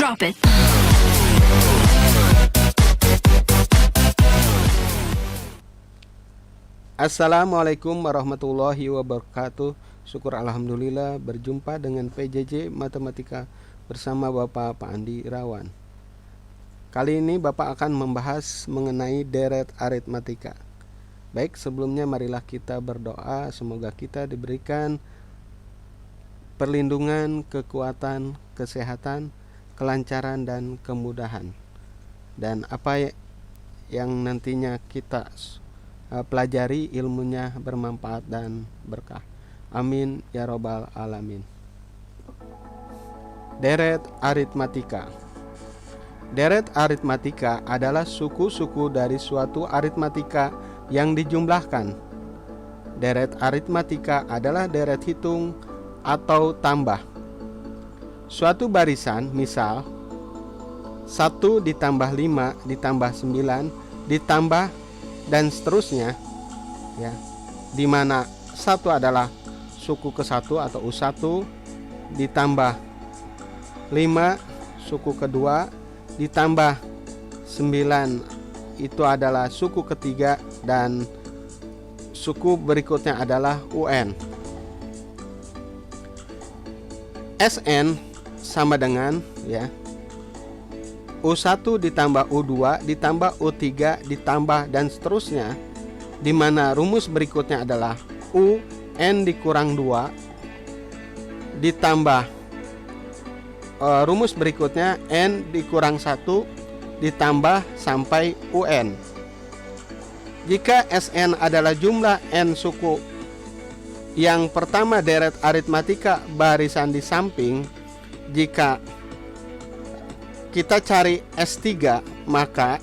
Drop it. Assalamualaikum warahmatullahi wabarakatuh. Syukur alhamdulillah berjumpa dengan PJJ Matematika bersama Bapak Pak Andi Irawan. Kali ini Bapak akan membahas mengenai deret aritmatika. Baik, sebelumnya marilah kita berdoa semoga kita diberikan perlindungan, kekuatan, kesehatan, kelancaran dan kemudahan. Dan apa yang nantinya kita pelajari ilmunya bermanfaat dan berkah. Amin ya robbal alamin. Deret aritmatika. Deret aritmatika adalah suku-suku dari suatu aritmatika yang dijumlahkan. Deret aritmatika adalah deret hitung atau tambah. Suatu barisan, misal 1 ditambah 5 ditambah 9 ditambah dan seterusnya, ya, di mana 1 adalah suku ke-1 atau U1 ditambah 5 suku kedua ditambah 9 itu adalah suku ketiga dan suku berikutnya adalah UN. SN sama dengan, ya, U1 ditambah U2 ditambah U3 ditambah dan seterusnya, di mana rumus berikutnya adalah UN dikurang 2 ditambah rumus berikutnya N dikurang 1 ditambah sampai UN. Jika SN adalah jumlah N suku yang pertama deret aritmatika barisan di samping, jika kita cari S3 maka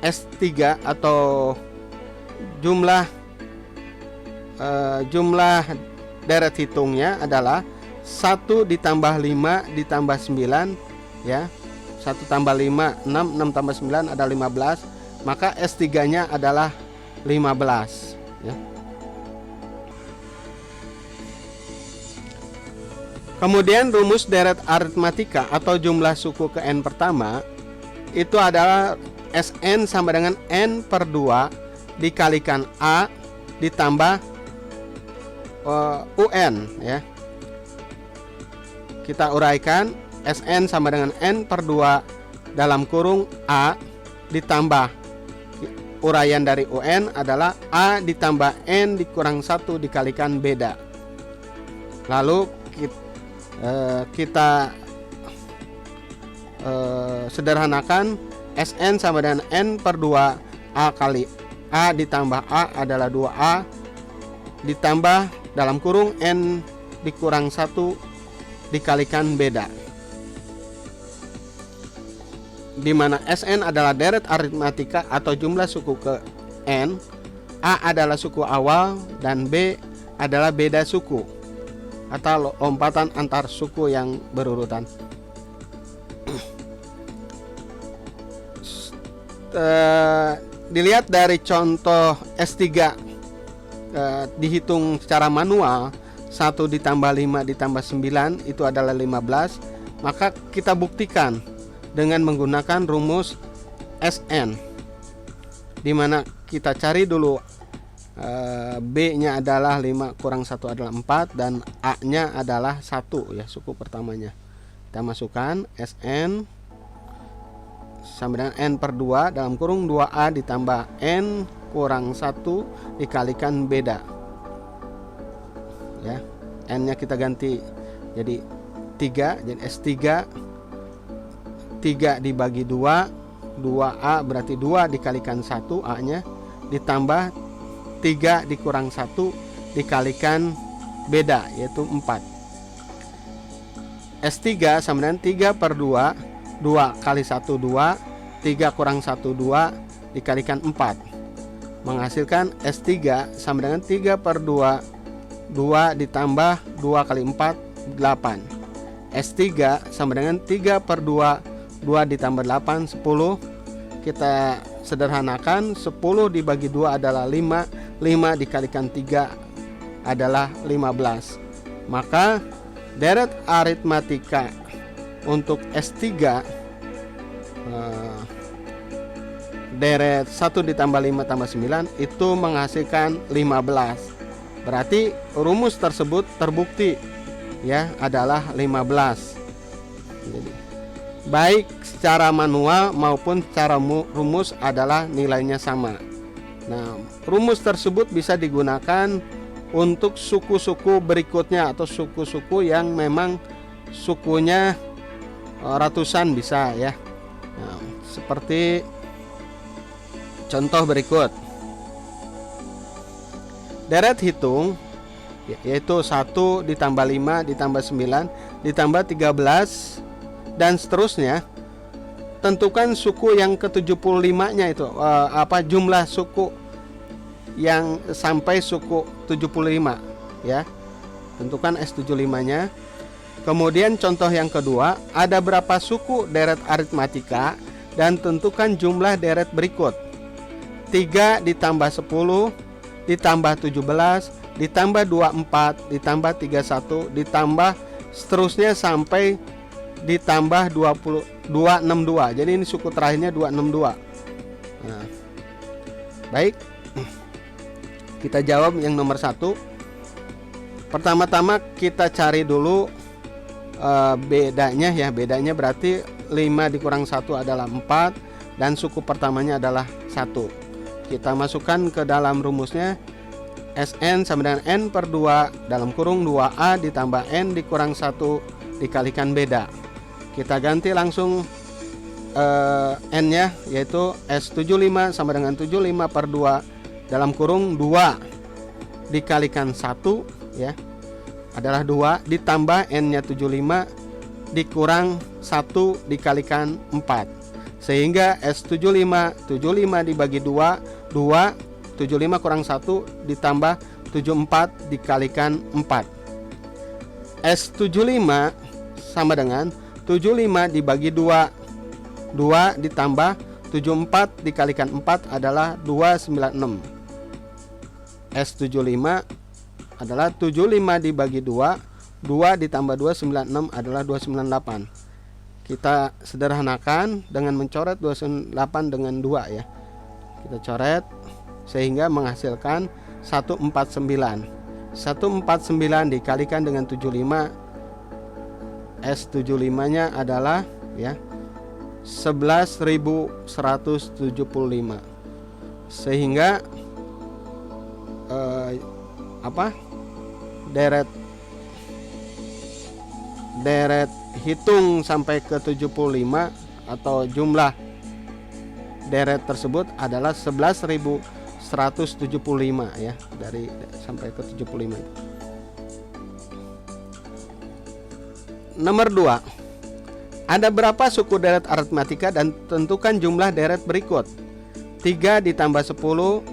S3 atau jumlah deret hitungnya adalah 1 ditambah 5 ditambah 9, ya. 1 tambah 5 6, 6 tambah 9 ada 15, maka S3 nya adalah 15, ya. Kemudian rumus deret aritmatika atau jumlah suku ke N pertama itu adalah Sn sama dengan N per 2 dikalikan A ditambah UN, ya. Kita uraikan Sn sama dengan N per 2 dalam kurung A ditambah uraian dari UN adalah A ditambah N dikurang 1 dikalikan beda. Lalu kita sederhanakan Sn sama dengan N per 2 A kali A ditambah A adalah 2A ditambah dalam kurung N dikurang 1 dikalikan beda, di mana Sn adalah deret aritmatika atau jumlah suku ke N, A adalah suku awal dan B adalah beda suku atau lompatan antar suku yang berurutan. Dilihat dari contoh S3 dihitung secara manual, 1 ditambah 5 ditambah 9 itu adalah 15, maka kita buktikan dengan menggunakan rumus Sn, di mana kita cari dulu B nya adalah 5 kurang 1 adalah 4 dan A nya adalah 1, ya, suku pertamanya. Kita masukkan Sn sama dengan N per 2 dalam kurung 2A ditambah N kurang 1 dikalikan beda, ya. N nya kita ganti jadi 3, jadi S3 3 dibagi 2 2A berarti 2 dikalikan 1 A nya ditambah 3 dikurang 1 dikalikan beda yaitu 4. S3 sama dengan 3 per 2 2 kali 1 2 3 kurang 1 2 dikalikan 4 menghasilkan S3 sama dengan 3 per 2 2 ditambah 2 kali 4 8. S3 sama dengan 3 per 2 2 ditambah 8 10. Kita sederhanakan, 10 dibagi 2 adalah 5 5 dikalikan 3 adalah 15. Maka deret aritmatika untuk S3 deret 1 ditambah 5 tambah 9 itu menghasilkan 15. Berarti rumus tersebut terbukti ya adalah 15. Jadi, baik secara manual maupun secara rumus adalah nilainya sama. Nah, rumus tersebut bisa digunakan untuk suku-suku berikutnya atau suku-suku yang memang sukunya ratusan bisa ya. Nah, seperti contoh berikut. Deret hitung yaitu 1 ditambah 5 ditambah 9 ditambah 13 dan seterusnya. Tentukan suku yang ke-75-nya itu jumlah suku yang sampai suku 75 ya. Tentukan S75-nya. Kemudian contoh yang kedua, ada berapa suku deret aritmatika dan tentukan jumlah deret berikut. 3 ditambah 10 ditambah 17 ditambah 24 ditambah 31 ditambah seterusnya sampai ditambah 262. Jadi ini suku terakhirnya 262. Nah, baik, kita jawab yang nomor 1. Pertama-tama kita cari dulu bedanya ya. Bedanya berarti 5 dikurang 1 adalah 4 dan suku pertamanya adalah 1. Kita masukkan ke dalam rumusnya. Sn sama dengan N per 2 dalam kurung 2A ditambah N dikurang 1 dikalikan beda. Kita ganti langsung N nya, yaitu S75 sama dengan 75 per 2 dalam kurung 2 dikalikan 1 ya adalah 2 ditambah N nya 75 dikurang 1 dikalikan 4. Sehingga S75 dibagi 2 75 kurang 1 ditambah 74 dikalikan 4. S75 sama dengan 75 dibagi 2 ditambah 74 dikalikan 4 adalah 296. S75 adalah 75 dibagi 2 ditambah 296 adalah 298. Kita sederhanakan dengan mencoret 28 dengan 2 ya. Kita coret sehingga menghasilkan 149. 149 dikalikan dengan 75, S75 nya adalah ya 11.175. Sehingga deret hitung sampai ke 75 atau jumlah deret tersebut adalah 11.175 ya, dari sampai ke 75 itu. Nomor 2. Ada berapa suku deret aritmatika dan tentukan jumlah deret berikut. 3 ditambah 10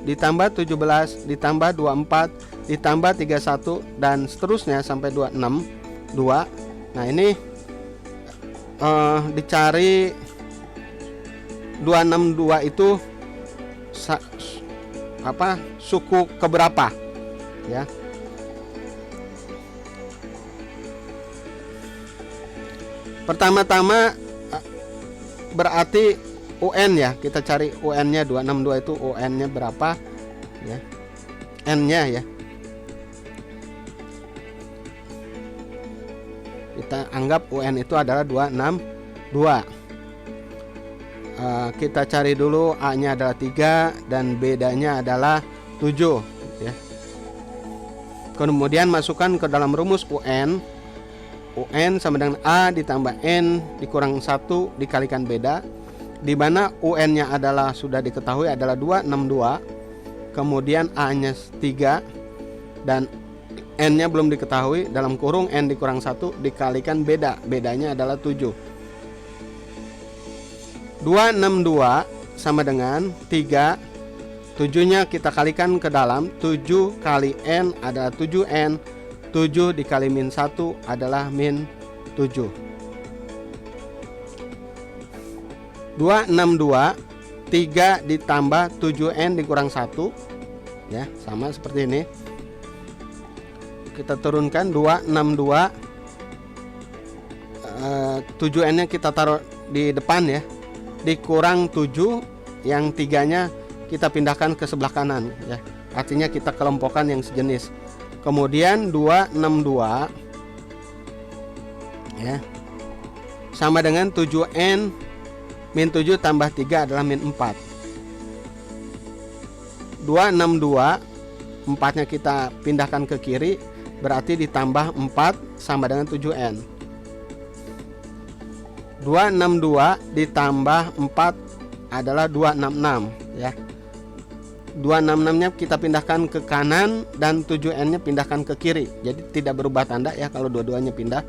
ditambah 17 ditambah 24 ditambah 31 dan seterusnya sampai 2. Nah, ini dicari 262 itu suku keberapa ya. Pertama-tama berarti UN ya, kita cari UN-nya 262 itu UN-nya berapa ya, N-nya ya. Kita anggap UN itu adalah 262. Kita cari dulu A-nya adalah 3 dan B-nya adalah 7 ya. Kemudian masukkan ke dalam rumus UN. UN sama dengan A ditambah N dikurang 1 dikalikan beda, di mana UN-nya adalah sudah diketahui adalah 262. Kemudian A-nya 3 dan N-nya belum diketahui, dalam kurung N dikurang 1 dikalikan beda, bedanya adalah 7. 262 sama dengan 3, 7-nya kita kalikan ke dalam, 7 kali N adalah 7N, 7 dikali min 1 adalah min 7. 262 3 ditambah 7N dikurang 1 ya, sama seperti ini. Kita turunkan 262 7N nya kita taruh di depan ya, dikurang 7, yang 3-nya kita pindahkan ke sebelah kanan ya, artinya kita kelompokkan yang sejenis. Kemudian 262 ya sama dengan 7N min 7 tambah 3 adalah min 4. 262, 4-nya kita pindahkan ke kiri, berarti ditambah 4 sama dengan 7N. 262 ditambah 4 adalah 266 ya. 266-nya kita pindahkan ke kanan dan 7N-nya pindahkan ke kiri. Jadi tidak berubah tanda ya kalau dua-duanya pindah.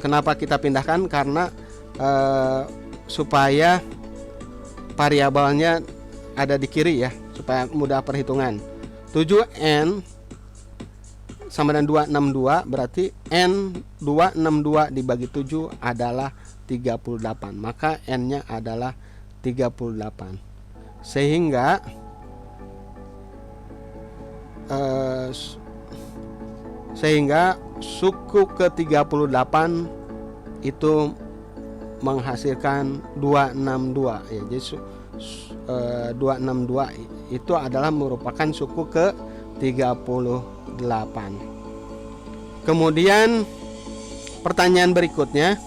Kenapa kita pindahkan? Karena supaya variabelnya ada di kiri ya, supaya mudah perhitungan. 7N sama dengan 262, berarti N 262 dibagi 7 adalah 38. Maka N-nya adalah 38. Sehingga suku ke-38 itu menghasilkan 262 ya. Jadi 262 itu adalah merupakan suku ke-38. Kemudian pertanyaan berikutnya,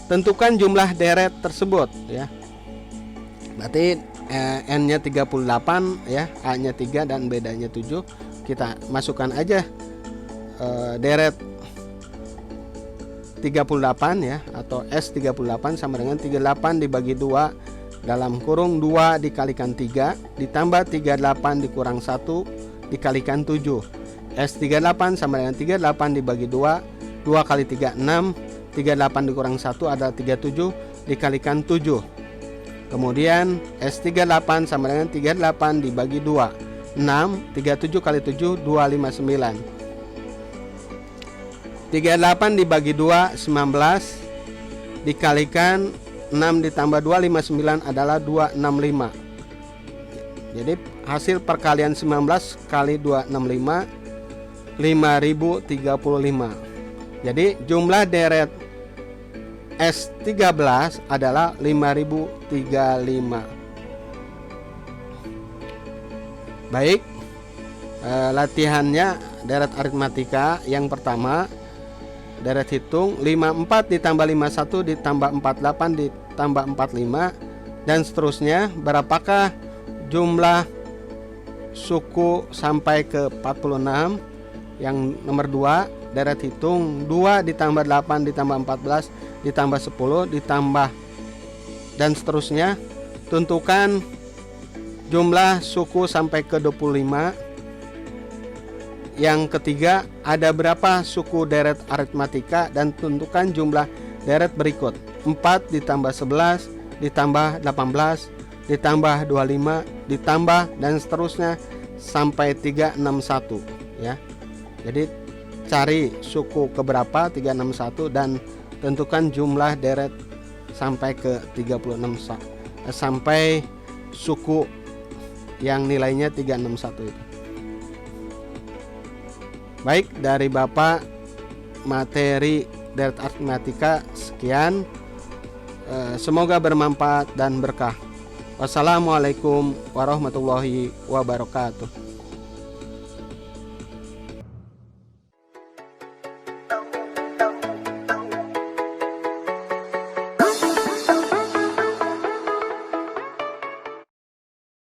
tentukan jumlah deret tersebut ya. Berarti N-nya 38 ya, A-nya 3 dan B-nya 7. Kita masukkan aja deret 38 ya, atau S38 sama dengan 38 dibagi 2 dalam kurung 2 dikalikan 3 ditambah 38 dikurang 1 dikalikan 7. S38 sama dengan 38 dibagi 2, 2 kali 3 6, 38 dikurang 1 adalah 37 dikalikan 7. Kemudian S38 sama dengan 38 dibagi 2, 6, 37 kali 7 259. 38 dibagi 2 19 dikalikan 6 ditambah 2 59 adalah 265. Jadi hasil perkalian 19 kali 265 5035. Jadi jumlah deret S13 adalah 5035. Baik, latihannya deret aritmatika yang pertama, deret hitung 54 ditambah 51 ditambah 48 ditambah 45 dan seterusnya. Berapakah jumlah suku sampai ke 46? Yang nomor 2, deret hitung 2 ditambah 8 ditambah 14 ditambah 10 ditambah dan seterusnya. Tentukan jumlah suku sampai ke 25. Yang ketiga, ada berapa suku deret aritmatika dan tentukan jumlah deret berikut: 4 ditambah 11 ditambah 18 ditambah 25 ditambah dan seterusnya sampai 361 ya. Jadi cari suku keberapa 361 dan tentukan jumlah deret sampai ke 36 sampai suku yang nilainya 361 itu. Baik, dari Bapak materi deret aritmatika sekian. Semoga bermanfaat dan berkah. Wassalamualaikum warahmatullahi wabarakatuh.